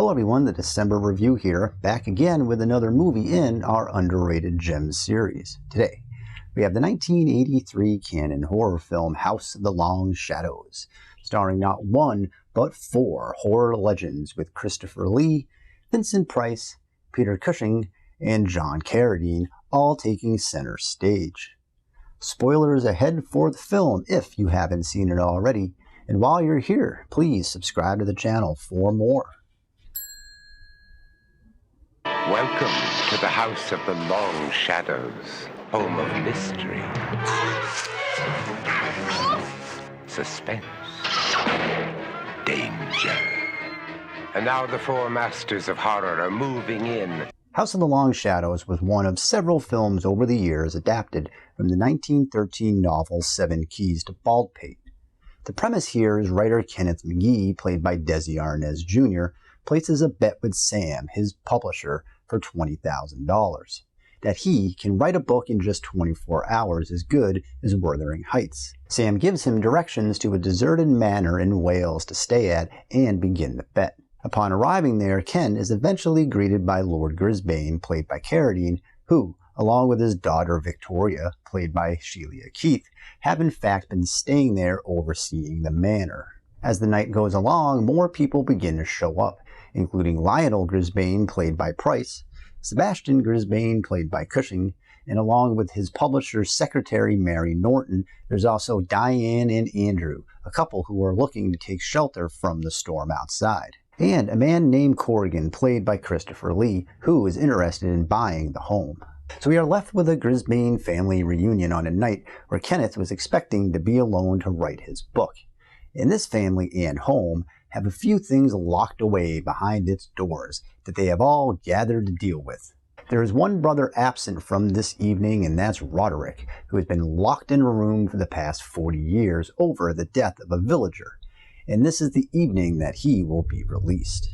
Hello everyone, the December review here, back again with another movie in our Underrated Gems series. Today, we have the 1983 canon horror film House of the Long Shadows, starring not one, but four horror legends with Christopher Lee, Vincent Price, Peter Cushing, and John Carradine all taking center stage. Spoilers ahead for the film if you haven't seen it already, and while you're here, please subscribe to the channel for more. Welcome to the House of the Long Shadows, home of mystery, suspense, danger. And now the four masters of horror are moving in. House of the Long Shadows was one of several films over the years adapted from the 1913 novel Seven Keys to Baldpate. The premise here is writer Kenneth McGee, played by Desi Arnaz Jr., places a bet with Sam, his publisher, for $20,000. That he can write a book in just 24 hours as good as Wuthering Heights. Sam gives him directions to a deserted manor in Wales to stay at and begin the bet. Upon arriving there, Ken is eventually greeted by Lord Grisbane, played by Carradine, who, along with his daughter Victoria, played by Sheila Keith, have in fact been staying there overseeing the manor. As the night goes along, more people begin to show up, including Lionel Grisbane, played by Price, Sebastian Grisbane, played by Cushing, and along with his publisher's secretary, Mary Norton, there's also Diane and Andrew, a couple who are looking to take shelter from the storm outside. And a man named Corrigan, played by Christopher Lee, who is interested in buying the home. So we are left with a Grisbane family reunion on a night where Kenneth was expecting to be alone to write his book. And this family and home have a few things locked away behind its doors that they have all gathered to deal with. There is one brother absent from this evening, and that's Roderick, who has been locked in a room for the past 40 years over the death of a villager. And this is the evening that he will be released.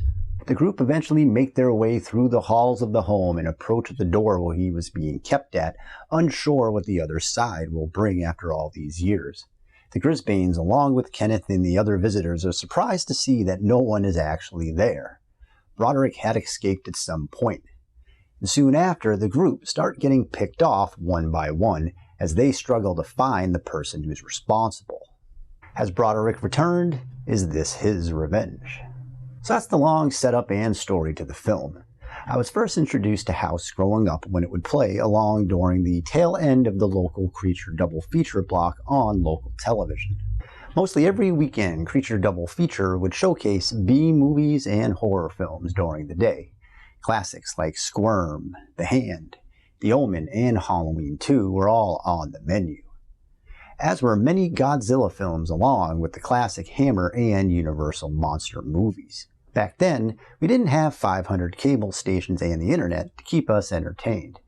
The group eventually make their way through the halls of the home and approach the door where he was being kept at, unsure what the other side will bring after all these years. The Grisbanes, along with Kenneth and the other visitors, are surprised to see that no one is actually there. Roderick had escaped at some point. And soon after, the group start getting picked off one by one as they struggle to find the person who's responsible. Has Broderick returned? Is this his revenge? So that's the long setup and story to the film. I was first introduced to House growing up when it would play along during the tail end of the local Creature double feature block on local television. Mostly every weekend, Creature double feature would showcase B movies and horror films during the day. Classics like Squirm, The Hand, The Omen, and Halloween 2 were all on the menu. As were many Godzilla films along with the classic Hammer and Universal monster movies. Back then, we didn't have 500 cable stations and the internet to keep us entertained.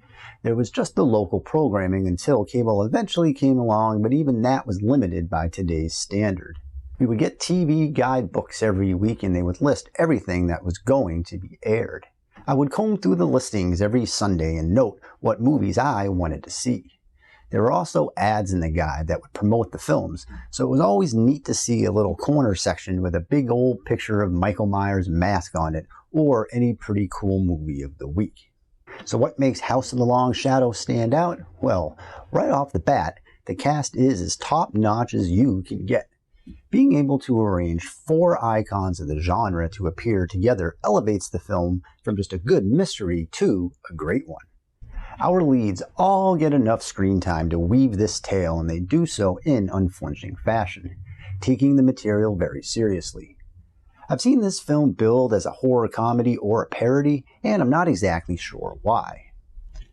There was just the local programming until cable eventually came along, but even that was limited by today's standard. We would get TV guidebooks every week and they would list everything that was going to be aired. I would comb through the listings every Sunday and note what movies I wanted to see. There were also ads in the guide that would promote the films, so it was always neat to see a little corner section with a big old picture of Michael Myers' mask on it, or any pretty cool movie of the week. So what makes House of the Long Shadows stand out? Well, right off the bat, the cast is as top-notch as you can get. Being able to arrange four icons of the genre to appear together elevates the film from just a good mystery to a great one. Our leads all get enough screen time to weave this tale, and they do so in unflinching fashion, taking the material very seriously. I've seen this film billed as a horror comedy or a parody, and I'm not exactly sure why.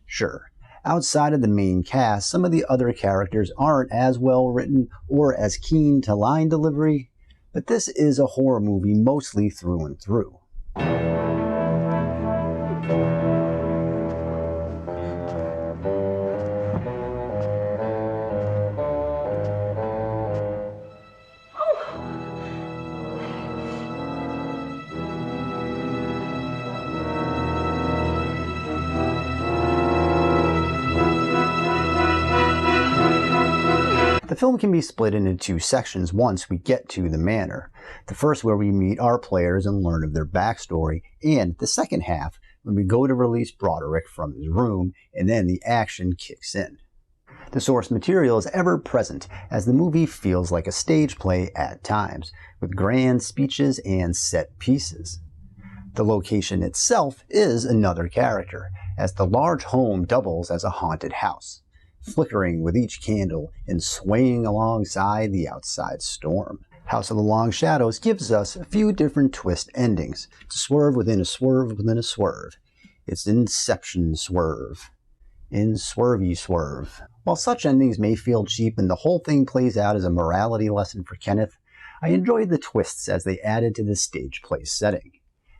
Sure, outside of the main cast, some of the other characters aren't as well written or as keen to line delivery, but this is a horror movie mostly through and through. film can be split into two sections once we get to the manor. The first where we meet our players and learn of their backstory, and the second half when we go to release Broderick from his room and then the action kicks in. The source material is ever present as the movie feels like a stage play at times, with grand speeches and set pieces. The location itself is another character, as the large home doubles as a haunted house, flickering with each candle and swaying alongside the outside storm. House of the Long Shadows gives us a few different twist endings. It's a swerve within a swerve within a swerve. It's Inception swerve. In swervy swerve. While such endings may feel cheap and the whole thing plays out as a morality lesson for Kenneth, I enjoyed the twists as they added to the stage play setting.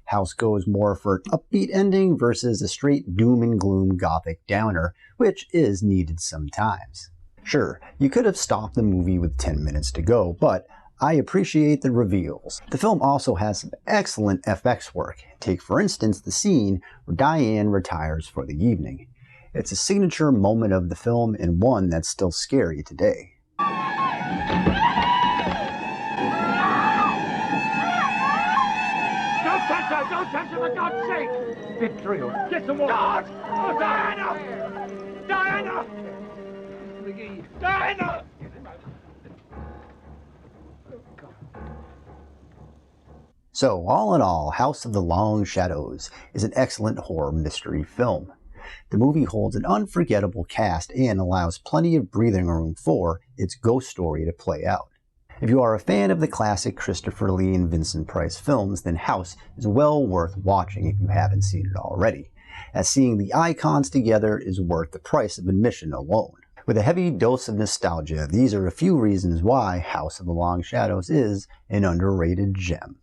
House goes more for an upbeat ending versus a straight doom and gloom gothic downer, which is needed sometimes. Sure, you could have stopped the movie with 10 minutes to go, but I appreciate the reveals. The film also has some excellent FX work. Take for instance the scene where Diane retires for the evening. It's a signature moment of the film and one that's still scary today. Don't touch her, for God's sake! Victory, get some water! God! Oh, Diana! Diana! McGee! Diana! So, all in all, House of the Long Shadows is an excellent horror mystery film. The movie holds an unforgettable cast and allows plenty of breathing room for its ghost story to play out. If you are a fan of the classic Christopher Lee and Vincent Price films, then House is well worth watching if you haven't seen it already, as seeing the icons together is worth the price of admission alone. With a heavy dose of nostalgia, these are a few reasons why House of the Long Shadows is an underrated gem.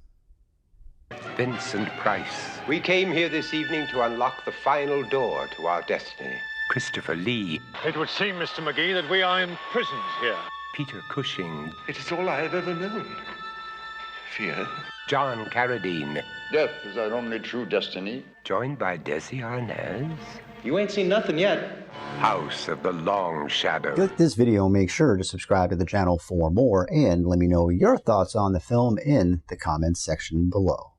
Vincent Price. We came here this evening to unlock the final door to our destiny. Christopher Lee. It would seem, Mr. McGee, that we are imprisoned here. Peter Cushing. It is all I have ever known. Fear. John Carradine. Death is our only true destiny. Joined by Desi Arnaz. You ain't seen nothing yet. House of the Long Shadow. If you like this video, make sure to subscribe to the channel for more and let me know your thoughts on the film in the comments section below.